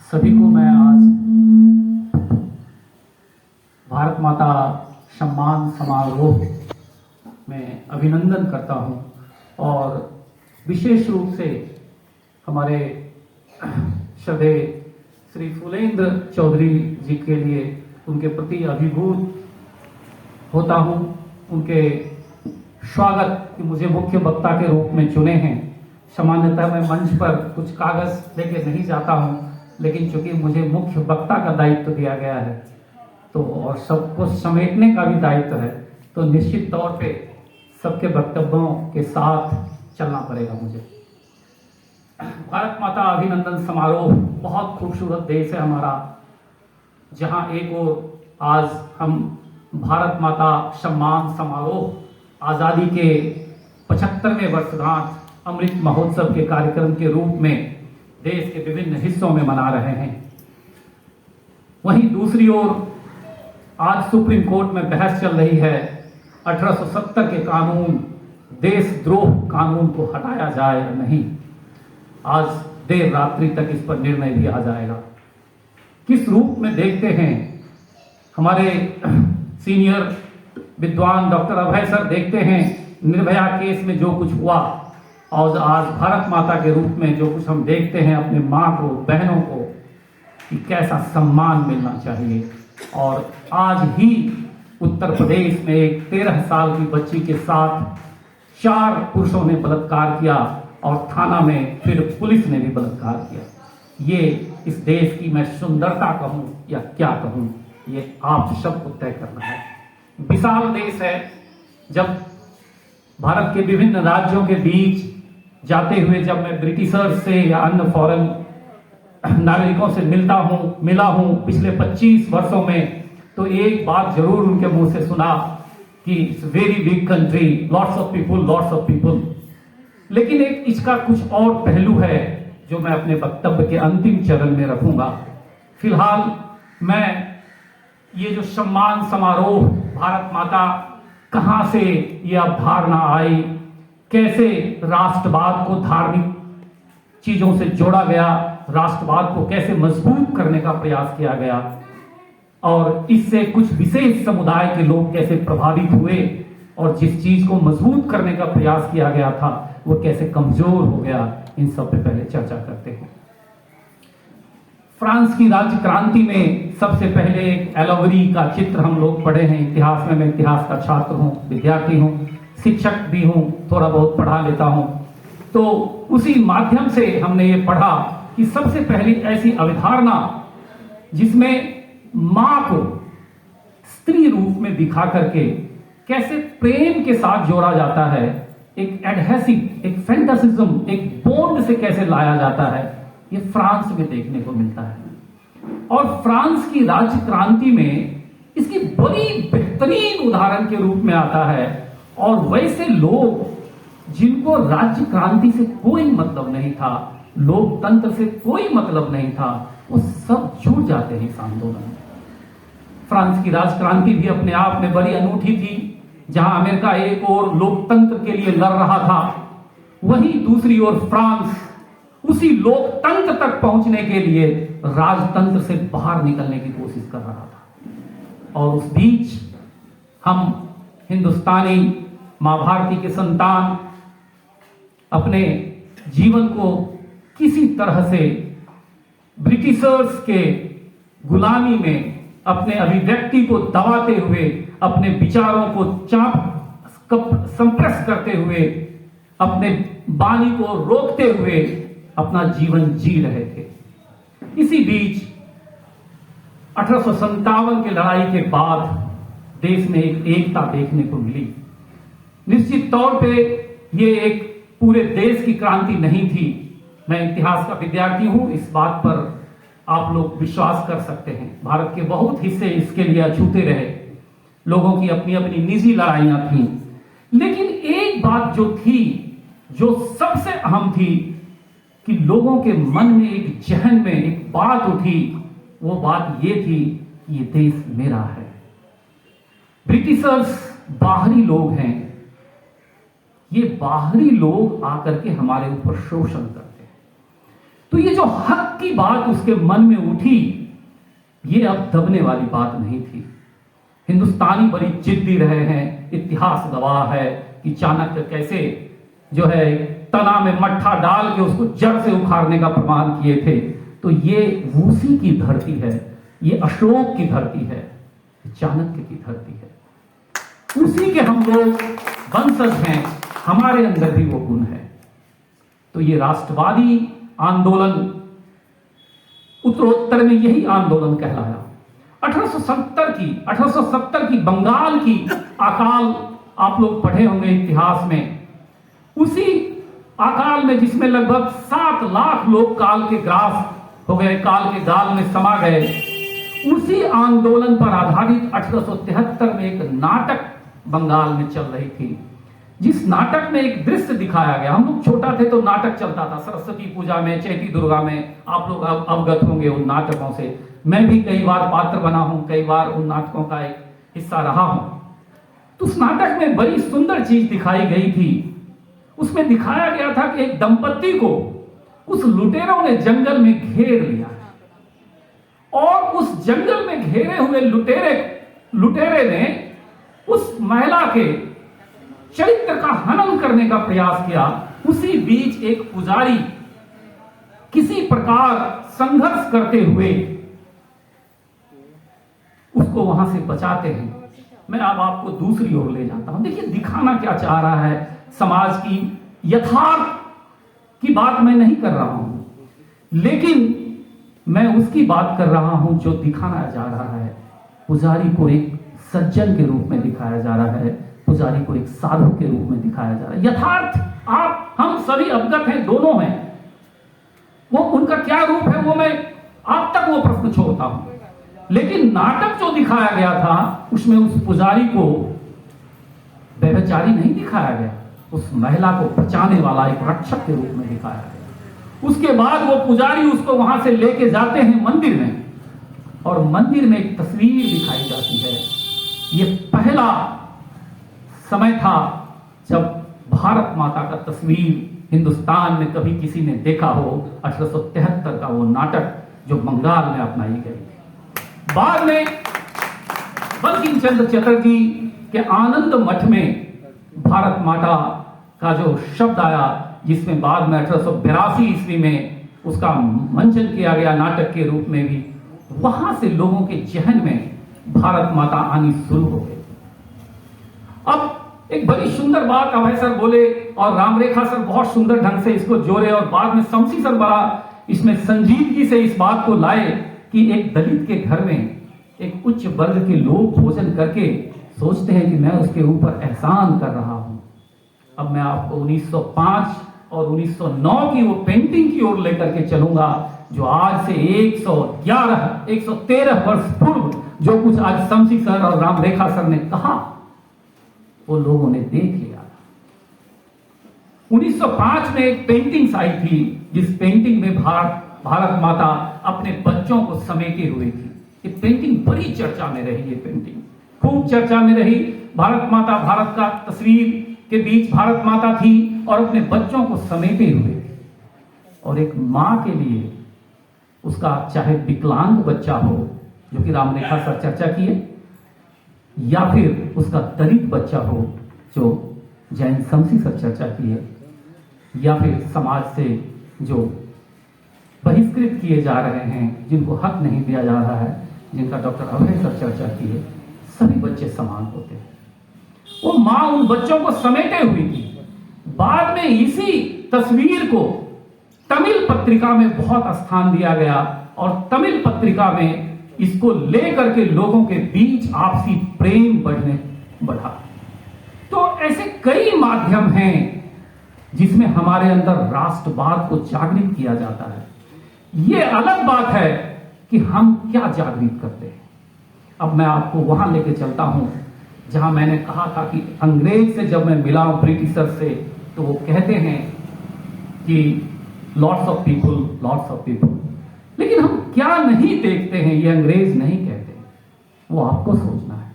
सभी को मैं आज भारत माता सम्मान समारोह में अभिनंदन करता हूं और विशेष रूप से हमारे श्रद्धेय श्री फूलेंद्र चौधरी जी के लिए उनके प्रति अभिभूत होता हूं। उनके स्वागत कि मुझे मुख्य वक्ता के रूप में चुने हैं। सामान्यतः मैं मंच पर कुछ कागज लेके नहीं जाता हूं, लेकिन चूंकि मुझे मुख्य वक्ता का दायित्व दिया गया है तो और सबको समेटने का भी दायित्व है, तो निश्चित तौर पे सबके वक्तव्यों के साथ चलना पड़ेगा मुझे। भारत माता अभिनंदन समारोह बहुत खूबसूरत देश है हमारा, जहां एक ओर आज हम भारत माता सम्मान समारोह आज़ादी के 75वें वर्षगांठ अमृत महोत्सव के कार्यक्रम के रूप में देश के विभिन्न हिस्सों में मना रहे हैं। वहीं दूसरी ओर आज सुप्रीम कोर्ट में बहस चल रही है 1870 के कानून देशद्रोह कानून को हटाया जाए या नहीं। आज देर रात्रि तक इस पर निर्णय भी आ जाएगा। किस रूप में देखते हैं हमारे सीनियर विद्वान डॉक्टर अभय सर, देखते हैं निर्भया केस में जो कुछ हुआ और आज भारत माता के रूप में जो कुछ हम देखते हैं अपने माँ को, बहनों को, कि कैसा सम्मान मिलना चाहिए। और आज ही उत्तर प्रदेश में एक 13 साल की बच्ची के साथ 4 पुरुषों ने बलात्कार किया और थाना में फिर पुलिस ने भी बलात्कार किया। ये इस देश की मैं सुंदरता कहूं या क्या कहूं, ये आप सबको तय करना है। विशाल देश है। जब भारत के विभिन्न राज्यों के बीच जाते हुए जब मैं ब्रिटिशर्स से या अन्य फॉरेन नागरिकों से मिला हूं पिछले 25 वर्षों में, तो एक बात जरूर उनके मुंह से सुना कि it's very big country, lots of people. लेकिन एक इसका कुछ और पहलू है जो मैं अपने वक्तव्य के अंतिम चरण में रखूंगा। फिलहाल मैं ये जो सम्मान समारोह भारत माता, कहां से ये अवधारणा आई, कैसे राष्ट्रवाद को धार्मिक चीजों से जोड़ा गया, राष्ट्रवाद को कैसे मजबूत करने का प्रयास किया गया और इससे कुछ विशेष समुदाय के लोग कैसे प्रभावित हुए और जिस चीज को मजबूत करने का प्रयास किया गया था वो कैसे कमजोर हो गया, इन सब पे पहले चर्चा करते हैं। फ्रांस की राज्य क्रांति में सबसे पहले एक एलोवरी का चित्र हम लोग पढ़े हैं इतिहास में। मैं इतिहास का छात्र हूं, विद्यार्थी हूं, शिक्षक भी हूं, थोड़ा बहुत पढ़ा लेता हूं, तो उसी माध्यम से हमने ये पढ़ा कि सबसे पहली ऐसी अवधारणा जिसमें मां को स्त्री रूप में दिखा करके कैसे प्रेम के साथ जोड़ा जाता है, एक एडहेसिव, एक फैंटासिज्म, एक बॉन्ड से कैसे लाया जाता है, ये फ्रांस में देखने को मिलता है। और फ्रांस की राज्य क्रांति में इसकी बड़ी बेहतरीन उदाहरण के रूप में आता है। और वैसे लोग जिनको राज्य क्रांति से कोई मतलब नहीं था, लोकतंत्र से कोई मतलब नहीं था, वो सब जुड़ जाते हैं इस आंदोलन में। फ्रांस की राज्य क्रांति भी अपने आप में बड़ी अनूठी थी, जहां अमेरिका एक ओर लोकतंत्र के लिए लड़ रहा था, वहीं दूसरी ओर फ्रांस उसी लोकतंत्र तक पहुंचने के लिए राजतंत्र से बाहर निकलने की कोशिश कर रहा था। और उस बीच हम हिंदुस्तानी मां भारती के संतान अपने जीवन को किसी तरह से ब्रिटिशर्स के गुलामी में अपने अभिव्यक्ति को दबाते हुए, अपने विचारों को संप्रेस करते हुए, अपने वाणी को रोकते हुए अपना जीवन जी रहे थे। इसी बीच 1857 की लड़ाई के बाद देश में एक एकता देखने को मिली। निश्चित तौर पे ये एक पूरे देश की क्रांति नहीं थी। मैं इतिहास का विद्यार्थी हूं, इस बात पर आप लोग विश्वास कर सकते हैं। भारत के बहुत हिस्से इसके लिए अछूते रहे, लोगों की अपनी अपनी निजी लड़ाइयां थी। लेकिन एक बात जो थी, जो सबसे अहम थी, कि लोगों के मन में, एक जहन में एक बात उठी, वो बात ये थी कि ये देश मेरा है। ब्रिटिशर्स बाहरी लोग हैं, ये बाहरी लोग आकर के हमारे ऊपर शोषण करते हैं। तो ये जो हक की बात उसके मन में उठी, ये अब दबने वाली बात नहीं थी। हिंदुस्तानी बड़ी जिद्दी रहे हैं, इतिहास गवाह है कि चाणक्य कैसे जो है तना में मट्ठा डाल के उसको जड़ से उखाड़ने का प्रमाण किए थे। तो ये वूसी की धरती है, ये अशोक की धरती है, चाणक्य की धरती है। उसी के हम लोग वंशज हैं, हमारे अंदर भी वो गुण है। तो ये राष्ट्रवादी आंदोलन उत्तरोत्तर में यही आंदोलन कहलाया। 1870 की बंगाल की अकाल आप लोग पढ़े होंगे इतिहास में। उसी अकाल में जिसमें लगभग 7 लाख लोग काल के ग्रास हो गए, काल के गाल में समा गए, उसी आंदोलन पर आधारित 1873 में एक नाटक बंगाल में चल रही थी, जिस नाटक में एक दृश्य दिखाया गया। हम लोग छोटा थे तो नाटक चलता था, सरस्वती पूजा में, चैती दुर्गा में, आप लोग अवगत होंगे उन नाटकों से। मैं भी कई बार पात्र बना हूं, कई बार उन नाटकों का एक हिस्सा रहा हूं। तो उस नाटक में बड़ी सुंदर चीज दिखाई गई थी। उसमें दिखाया गया था कि एक दंपत्ति को उस लुटेरों ने जंगल में घेर लिया और उस जंगल में घेरे हुए लुटेरे ने उस महिला के चरित्र का हनन करने का प्रयास किया। उसी बीच एक पुजारी किसी प्रकार संघर्ष करते हुए उसको वहां से बचाते हैं। मैं अब आपको दूसरी ओर ले जाता हूं। देखिए दिखाना क्या चाह रहा है, समाज की यथार्थ की बात मैं नहीं कर रहा हूं, लेकिन मैं उसकी बात कर रहा हूं जो दिखाना जा रहा है। पुजारी को एक सज्जन के रूप में दिखाया जा रहा है, पुजारी को एक साधु के रूप में दिखाया जा रहा है। यथार्थ आप हम सभी अवगत हैं, दोनों हैं। वो उनका क्या रूप है वो मैं आप तक वो प्रश्न छोड़ता हूं, लेकिन नाटक जो दिखाया गया था उसमें उस पुजारी को व्यभिचारी नहीं दिखाया गया, उस महिला को बचाने वाला एक रक्षक के रूप में दिखाया गया। उसके बाद वो पुजारी उसको वहां से लेके जाते हैं मंदिर में, और मंदिर में एक तस्वीर दिखाई जाती है। ये पहला समय था जब भारत माता का तस्वीर हिंदुस्तान में कभी किसी ने देखा हो। 1873 का वो नाटक जो बंगाल में अपनाई गई थी। बाद में बंकिम चंद्र चटर्जी के आनंद मठ में भारत माता का जो शब्द आया, जिसमें बाद में 1882 ईस्वी में उसका मंचन किया गया नाटक के रूप में भी, वहां से लोगों के जहन में भारत माता आनी शुरू हो गई। अब एक बड़ी सुंदर बात अभय सर बोले और रामरेखा सर बहुत सुंदर ढंग से इसको जोड़े, और बाद में शमसी सर बड़ा इसमें संजीदगी से इस बात को लाए कि एक दलित के घर में एक उच्च वर्ग के लोग भोजन करके सोचते हैं कि मैं उसके ऊपर एहसान कर रहा हूं। अब मैं आपको 1905 और 1909 की वो पेंटिंग की ओर लेकर के चलूंगा, जो आज से 113 वर्ष पूर्व जो कुछ आज शमसी सर और रामरेखा सर ने कहा वो लोगों ने देख लिया। 1905 में एक पेंटिंग आई थी, जिस पेंटिंग में भारत माता अपने बच्चों को समेटे हुए थी। ये पेंटिंग बड़ी चर्चा में रही, ये पेंटिंग खूब चर्चा में रही। भारत माता, भारत का तस्वीर के बीच भारत माता थी और अपने बच्चों को समेटे हुए थी। और एक मां के लिए उसका चाहे विकलांग बच्चा हो, जो कि रामरेखा सर चर्चा किए, या फिर उसका दलित बच्चा हो जो जैन शमसी सर चर्चा किए, या फिर समाज से जो बहिष्कृत किए जा रहे हैं, जिनको हक नहीं दिया जा रहा है, जिनका डॉक्टर अभय सर चर्चा किए, सभी बच्चे समान होते हैं। वो मां उन बच्चों को समेटे हुई थी। बाद में इसी तस्वीर को तमिल पत्रिका में बहुत स्थान दिया गया और तमिल पत्रिका में इसको लेकर के लोगों के बीच आपसी प्रेम बढ़ा। तो ऐसे कई माध्यम हैं जिसमें हमारे अंदर राष्ट्रवाद को जागृत किया जाता है। यह अलग बात है कि हम क्या जागृत करते हैं। अब मैं आपको वहां लेके चलता हूं जहां मैंने कहा था कि अंग्रेज से जब मैं मिला हूं, ब्रिटिशर से, तो वो कहते हैं कि लॉट्स ऑफ पीपल, लेकिन हम क्या नहीं देखते हैं, ये अंग्रेज नहीं कहते, वो आपको सोचना है।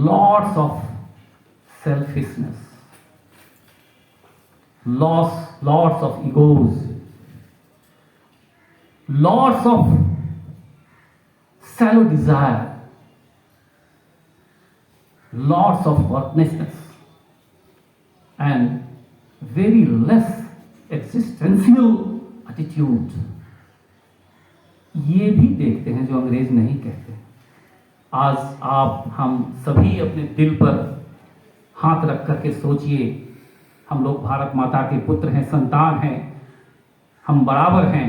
Lots of selfishness, lots of egos, lots of shallow desire, lots of earnestness, and very less existential attitude. ये भी देखते हैं जो अंग्रेज नहीं कहते। आज आप हम सभी अपने दिल पर हाथ रख करके सोचिए, हम लोग भारत माता के पुत्र हैं, संतान हैं, हम बराबर हैं।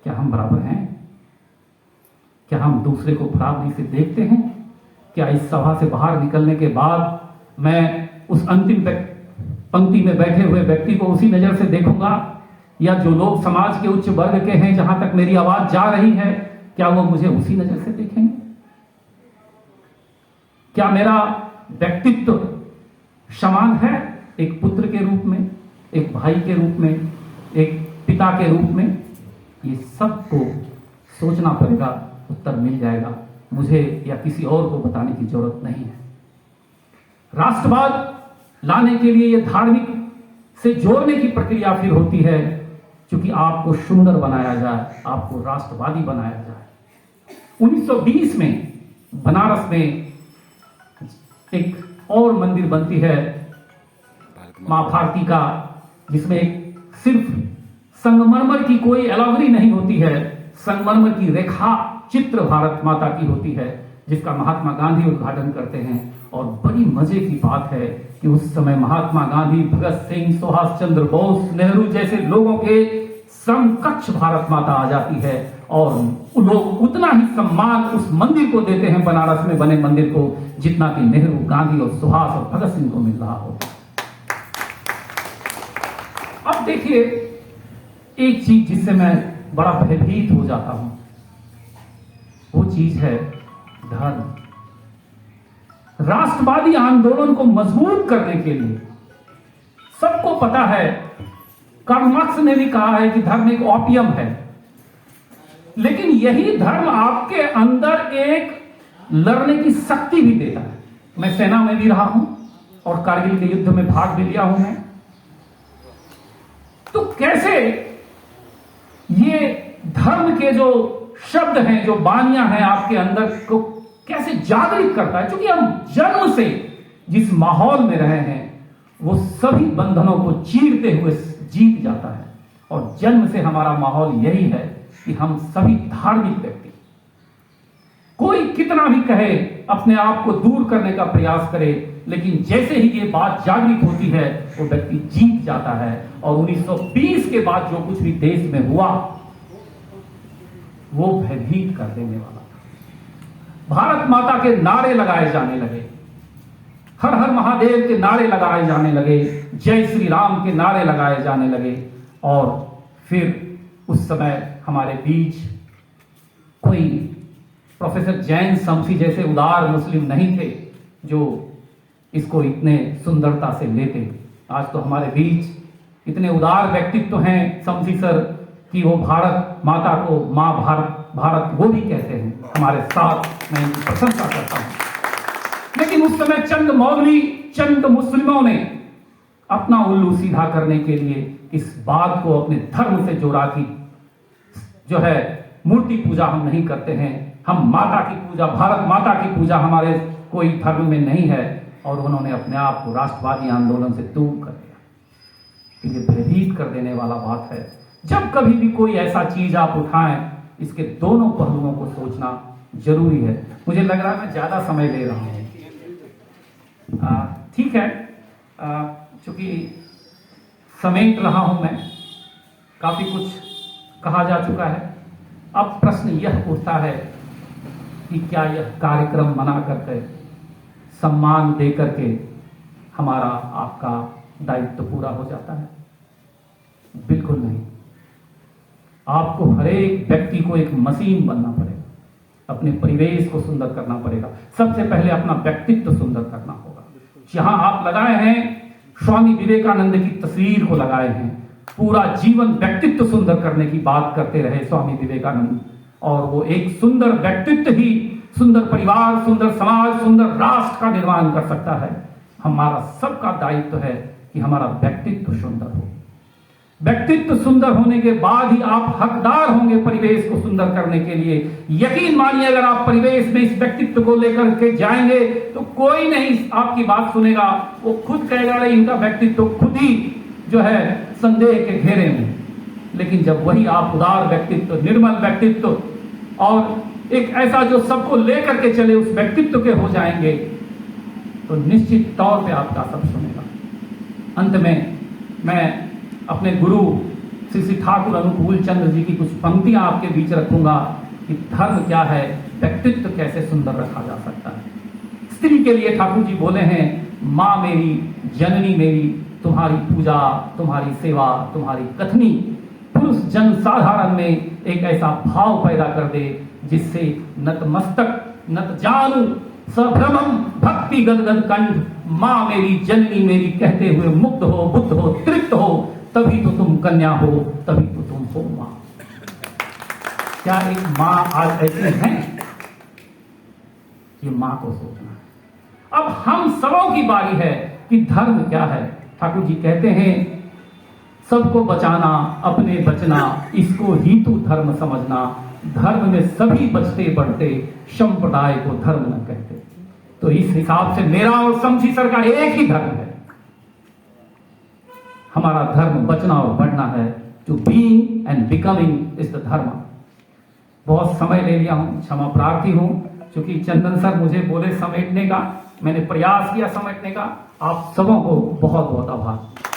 क्या हम बराबर हैं? क्या हम दूसरे को बराबरी से देखते हैं? क्या इस सभा से बाहर निकलने के बाद मैं उस अंतिम पंक्ति में बैठे हुए व्यक्ति को उसी नजर से देखूंगा, या जो लोग समाज के उच्च वर्ग के हैं जहां तक मेरी आवाज जा रही है, क्या वो मुझे उसी नजर से देखेंगे? क्या मेरा व्यक्तित्व समान है एक पुत्र के रूप में, एक भाई के रूप में, एक पिता के रूप में? ये सबको सोचना पड़ेगा, उत्तर मिल जाएगा। मुझे या किसी और को बताने की जरूरत नहीं है। राष्ट्रवाद लाने के लिए यह धार्मिक से जोड़ने की प्रक्रिया फिर होती है, क्योंकि आपको सुंदर बनाया जाए, आपको राष्ट्रवादी बनाया जाए। 1920 में बनारस में एक और मंदिर बनती है मां भारती का, जिसमें सिर्फ संगमरमर की कोई एलावरी नहीं होती है, संगमरमर की रेखा चित्र भारत माता की होती है, जिसका महात्मा गांधी उद्घाटन करते हैं। और बड़ी मजे की बात है कि उस समय महात्मा गांधी, भगत सिंह, सुभाष चंद्र बोस, नेहरू जैसे लोगों के समकक्ष भारत माता आ जाती है, और लोग उतना ही सम्मान उस मंदिर को देते हैं, बनारस में बने मंदिर को, जितना कि नेहरू, गांधी और सुभाष और भगत सिंह को मिल रहा हो। अब देखिए, एक चीज जिससे मैं बड़ा भयभीत हो जाता हूं, वो चीज है धर्म। राष्ट्रवादी आंदोलन को मजबूत करने के लिए सबको पता है, कार्ल मार्क्स ने भी कहा है कि धर्म एक ओपियम है, लेकिन यही धर्म आपके अंदर एक लड़ने की शक्ति भी देता है। मैं सेना में भी रहा हूं और कारगिल के युद्ध में भाग भी लिया हूं मैं। तो कैसे ये धर्म के जो शब्द हैं, जो बानियां हैं आपके अंदर को कैसे जागृत करता है, क्योंकि हम जन्म से जिस माहौल में रहे हैं वो सभी बंधनों को चीरते हुए जीत जाता है। और जन्म से हमारा माहौल यही है कि हम सभी धार्मिक व्यक्ति, कोई कितना भी कहे, अपने आप को दूर करने का प्रयास करे, लेकिन जैसे ही ये बात जागृत होती है वो व्यक्ति जीत जाता है। और 1920 के बाद जो कुछ भी देश में हुआ वो भयभीत कर देने वाला था। भारत माता के नारे लगाए जाने लगे, हर हर महादेव के नारे लगाए जाने लगे, जय श्री राम के नारे लगाए जाने लगे। और फिर उस समय हमारे बीच कोई प्रोफेसर जैन शमसी जैसे उदार मुस्लिम नहीं थे जो इसको इतने सुंदरता से लेते। आज तो हमारे बीच इतने उदार व्यक्तित्व हैं शमसी सर कि वो भारत माता को मां भारत वो भी कहते हैं हमारे साथ। मैं इनकी प्रशंसा करता हूं। लेकिन उस समय चंद मौलवी, चंद मुस्लिमों ने अपना उल्लू सीधा करने के लिए इस बात को अपने धर्म से जोड़ा कि जो है मूर्ति पूजा हम नहीं करते हैं, हम माता की पूजा, भारत माता की पूजा हमारे कोई धर्म में नहीं है। और उन्होंने अपने आप को राष्ट्रवादी आंदोलन से दूर कर दिया। ये भयभीत कर देने वाला बात है। जब कभी भी कोई ऐसा चीज आप उठाएं, इसके दोनों पहलुओं को सोचना जरूरी है। मुझे लग रहा है मैं ज्यादा समय ले रहा हूं। ठीक है, चूंकि समेट रहा हूं मैं, काफी कुछ कहा जा चुका है। अब प्रश्न यह उठता है कि क्या यह कार्यक्रम मना करके, सम्मान दे करके हमारा आपका दायित्व पूरा हो जाता है? बिल्कुल नहीं। आपको हर एक व्यक्ति को एक मशीन बनना पड़ेगा, अपने परिवेश को सुंदर करना पड़ेगा। सबसे पहले अपना व्यक्तित्व सुंदर करना होगा। जहां आप लगाए हैं स्वामी विवेकानंद की तस्वीर को लगाए हैं, पूरा जीवन व्यक्तित्व सुंदर करने की बात करते रहे स्वामी विवेकानंद। और वो एक सुंदर व्यक्तित्व ही सुंदर परिवार, सुंदर समाज, सुंदर राष्ट्र का निर्माण कर सकता है। हमारा सबका दायित्व है कि हमारा व्यक्तित्व सुंदर हो। व्यक्तित्व सुंदर होने के बाद ही आप हकदार होंगे परिवेश को सुंदर करने के लिए। यकीन मानिए, अगर आप परिवेश में इस व्यक्तित्व को लेकर के जाएंगे तो कोई नहीं आपकी बात सुनेगा। वो खुद कहेगा अरे इनका व्यक्तित्व खुद ही जो है संदेह के घेरे में। लेकिन जब वही आप उदार व्यक्तित्व, निर्मल व्यक्तित्व और एक ऐसा जो सबको लेकर के चले उस व्यक्तित्व के हो जाएंगे तो निश्चित तौर पे आपका सब सुनेगा। अंत में मैं अपने गुरु श्री श्री ठाकुर अनुकूल चंद्र जी की कुछ पंक्तियां आपके बीच रखूंगा कि धर्म क्या है, व्यक्तित्व कैसे सुंदर रखा जा सकता है। स्त्री के लिए ठाकुर जी बोले हैं, माँ मेरी, जननी मेरी, तुम्हारी पूजा, तुम्हारी सेवा, तुम्हारी कथनी पुरुष जन साधारण में एक ऐसा भाव पैदा कर दे जिससे नतमस्तक नत जानू सभ्रमम भक्ति गदगद कंठ, माँ मेरी, जननी मेरी कहते हुए मुग्ध हो, बुद्ध हो, तृप्त हो, तभी तो तुम कन्या हो, तभी तो तुम हो मां। क्या एक मां आज ऐसी है? ये मां को सोचना है। अब हम सबों की बारी है कि धर्म क्या है। ठाकुर जी कहते हैं, सबको बचाना, अपने बचना, इसको ही तू धर्म समझना। धर्म में सभी बचते बढ़ते, संप्रदाय को धर्म न कहते। तो इस हिसाब से मेरा और शमशी सर का एक ही धर्म है। हमारा धर्म बचना और बढ़ना है। To being and becoming is the dharma. बहुत समय ले लिया हूं, क्षमा प्रार्थी हूं, क्योंकि चंदन सर मुझे बोले समेटने का, मैंने प्रयास किया समेटने का। आप सबों को बहुत बहुत आभार।